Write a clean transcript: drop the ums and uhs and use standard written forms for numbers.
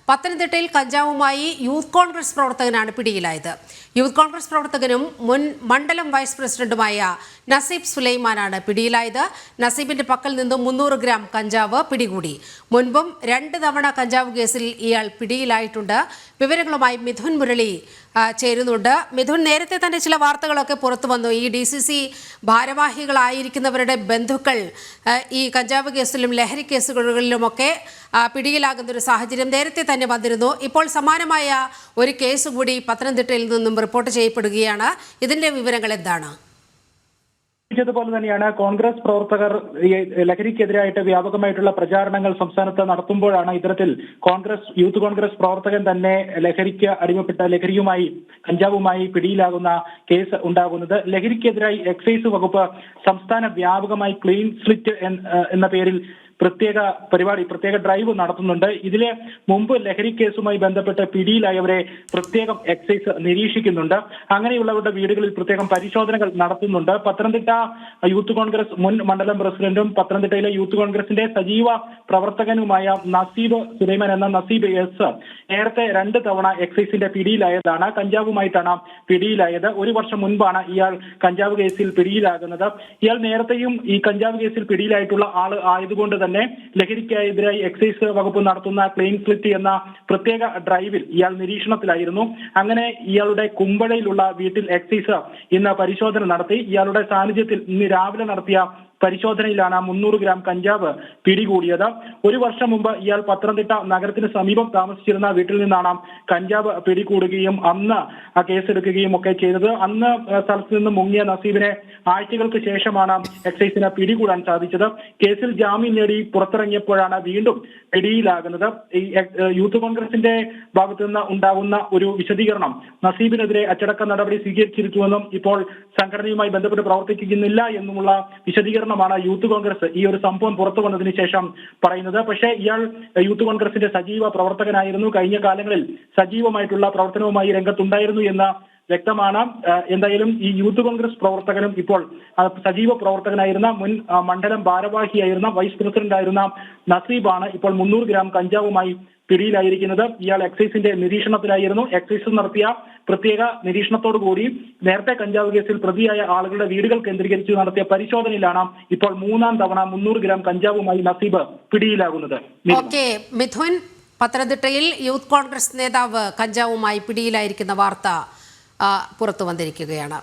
പത്തനംതിട്ടയിൽ കഞ്ചാവുമായി യൂത്ത് കോൺഗ്രസ് പ്രവർത്തകനാണ് പിടിയിലായത്. യൂത്ത് കോൺഗ്രസ് പ്രവർത്തകനും മുൻ മണ്ഡലം വൈസ് പ്രസിഡന്റുമായ നസീബ് സുലൈമാനാണ് പിടിയിലായത്. നസീബിന്റെ പക്കൽ നിന്നും 300 ഗ്രാം കഞ്ചാവ് പിടികൂടി. മുൻപും 2 തവണ കഞ്ചാവ് കേസിൽ ഇയാൾ പിടിയിലായിട്ടുണ്ട്. വിവരങ്ങളുമായി മിഥുൻ മുരളി ചേരുന്നുണ്ട്. മിഥുൻ, നേരത്തെ തന്നെ ചില വാർത്തകളൊക്കെ പുറത്തു വന്നു. ഈ DCC ഭാരവാഹികളായിരിക്കുന്നവരുടെ ബന്ധുക്കൾ ഈ കഞ്ചാവ് കേസിലും ലഹരി കേസുകളിലുമൊക്കെ പിടിയിലാകുന്ന ഒരു സാഹചര്യം നേരത്തെ തന്നെ വന്നിരുന്നു. ഇപ്പോൾ സമാനമായ ഒരു കേസ് കൂടി പത്തനംതിട്ടയിൽ നിന്നും റിപ്പോർട്ട് ചെയ്യപ്പെടുകയാണ്. ഇതിന്റെ വിവരങ്ങൾ എന്താണ്? പോലെ തന്നെയാണ് കോൺഗ്രസ് പ്രവർത്തകർ ലഹരിക്കെതിരായിട്ട് വ്യാപകമായിട്ടുള്ള പ്രചാരണങ്ങൾ സംസ്ഥാനത്ത് നടത്തുമ്പോഴാണ് ഇത്തരത്തിൽ യൂത്ത് കോൺഗ്രസ് പ്രവർത്തകൻ തന്നെ ലഹരിക്ക് അടിമപ്പെട്ട കഞ്ചാവുമായി പിടിയിലാകുന്ന കേസ് ഉണ്ടാകുന്നത്. ലഹരിക്കെതിരായി എക്സൈസ് വകുപ്പ് സംസ്ഥാന വ്യാപകമായി ക്ലീൻ സ്ലിറ്റ് എന്ന പേരിൽ പ്രത്യേക ഡ്രൈവ് നടത്തുന്നുണ്ട്. ഇതില് മുമ്പ് ലഹരി കേസുമായി ബന്ധപ്പെട്ട് പിടിയിലായവരെ പ്രത്യേകം എക്സൈസ് നിരീക്ഷിക്കുന്നുണ്ട്. അങ്ങനെയുള്ളവരുടെ വീടുകളിൽ പ്രത്യേകം പരിശോധനകൾ നടത്തുന്നുണ്ട്. പത്തനംതിട്ട യൂത്ത് കോൺഗ്രസ് മുൻ മണ്ഡലം പ്രസിഡന്റും പത്തനംതിട്ടയിലെ യൂത്ത് കോൺഗ്രസിന്റെ സജീവ പ്രവർത്തകനുമായ നസീബ് സുലൈമാൻ എന്ന നസീബ് എസ് നേരത്തെ 2 തവണ എക്സൈസിന്റെ പിടിയിലായതാണ്. കഞ്ചാവുമായിട്ടാണ് പിടിയിലായത്. 1 വർഷം മുൻപാണ് ഇയാൾ കഞ്ചാവ് കേസിൽ പിടിയിലാകുന്നത്. ഇയാൾ നേരത്തെയും ഈ കഞ്ചാവ് കേസിൽ പിടിയിലായിട്ടുള്ള ആള് ആയതുകൊണ്ട് തന്നെ ലഹരിക്കെതിരായി എക്സൈസ് വകുപ്പ് നടത്തുന്ന ക്ലീൻ സ്ലിറ്റ് എന്ന പ്രത്യേക ഡ്രൈവിൽ ഇയാൾ നിരീക്ഷണത്തിലായിരുന്നു. അങ്ങനെ ഇയാളുടെ കുമ്പഴയിലുള്ള വീട്ടിൽ എക്സൈസ് ഇന്ന് പരിശോധന നടത്തി. ഇയാളുടെ സാന്നിധ്യത്തിൽ ഇന്ന് രാവിലെ നടത്തിയ പരിശോധനയിലാണ് 300 ഗ്രാം കഞ്ചാവ് പിടികൂടിയത്. 1 വർഷം മുമ്പ് ഇയാൾ പത്തനംതിട്ട നഗരത്തിന് സമീപം താമസിച്ചിരുന്ന വീട്ടിൽ നിന്നാണ് കഞ്ചാവ് പിടികൂടുകയും അന്ന് കേസെടുക്കുകയും ഒക്കെ ചെയ്തത്. അന്ന് സ്ഥലത്ത് നിന്ന് മുങ്ങിയ നസീബിനെ ആഴ്ചകൾക്ക് ശേഷമാണ് എക്സൈസിന് പിടികൂടാൻ സാധിച്ചത്. കേസിൽ ജാമ്യം നേടി പുറത്തിറങ്ങിയപ്പോഴാണ് വീണ്ടും പിടിയിലാകുന്നത്. ഈ യൂത്ത് കോൺഗ്രസിന്റെ ഭാഗത്തു നിന്ന് ഉണ്ടാകുന്ന ഒരു വിശദീകരണം നസീബിനെതിരെ അച്ചടക്ക നടപടി സ്വീകരിച്ചിരിക്കുമെന്നും ഇപ്പോൾ സംഘടനയുമായി ബന്ധപ്പെട്ട് പ്രവർത്തിക്കുന്നില്ല എന്നുമുള്ള വിശദീകരണമാണ് യൂത്ത് കോൺഗ്രസ് ഈ ഒരു സംഭവം പുറത്തു വന്നതിന് ശേഷം പറയുന്നത്. പക്ഷേ ഇയാൾ യൂത്ത് കോൺഗ്രസിന്റെ സജീവ പ്രവർത്തകനായിരുന്നു. കഴിഞ്ഞ കാലങ്ങളിൽ സജീവമായിട്ടുള്ള പ്രവർത്തനവുമായി രംഗത്തുണ്ടായിരുന്നു എന്ന് വ്യക്തമാണ്. എന്തായാലും ഈ യൂത്ത് കോൺഗ്രസ് പ്രവർത്തകനും ഇപ്പോൾ സജീവ പ്രവർത്തകനായിരുന്ന മുൻ മണ്ഡലം ഭാരവാഹിയായിരുന്ന വൈസ് പ്രസിഡന്റായിരുന്ന നസീബാണ് ഇപ്പോൾ 300 ഗ്രാം കഞ്ചാവുമായി പിടിയിലായിരിക്കുന്നത്. ഇയാൾ എക്സൈസിന്റെ നിരീക്ഷണത്തിലായിരുന്നു. എക്സൈസ് നടത്തിയ പ്രത്യേക നിരീക്ഷണത്തോടുകൂടി നേരത്തെ കഞ്ചാവ് കേസിൽ പ്രതിയായ ആളുകളുടെ വീടുകൾ കേന്ദ്രീകരിച്ച് നടത്തിയ പരിശോധനയിലാണ് ഇപ്പോൾ 3ാം തവണ 300 ഗ്രാം കഞ്ചാവുമായി നസീബ് പിടിയിലാകുന്നത്. മിഥുൻ, പത്തനംതിട്ടയിൽ യൂത്ത് കോൺഗ്രസ് നേതാവ് കഞ്ചാവുമായി പിടിയിലായിരിക്കുന്ന വാർത്ത പുറത്തു വന്നിരിക്കുകയാണ്.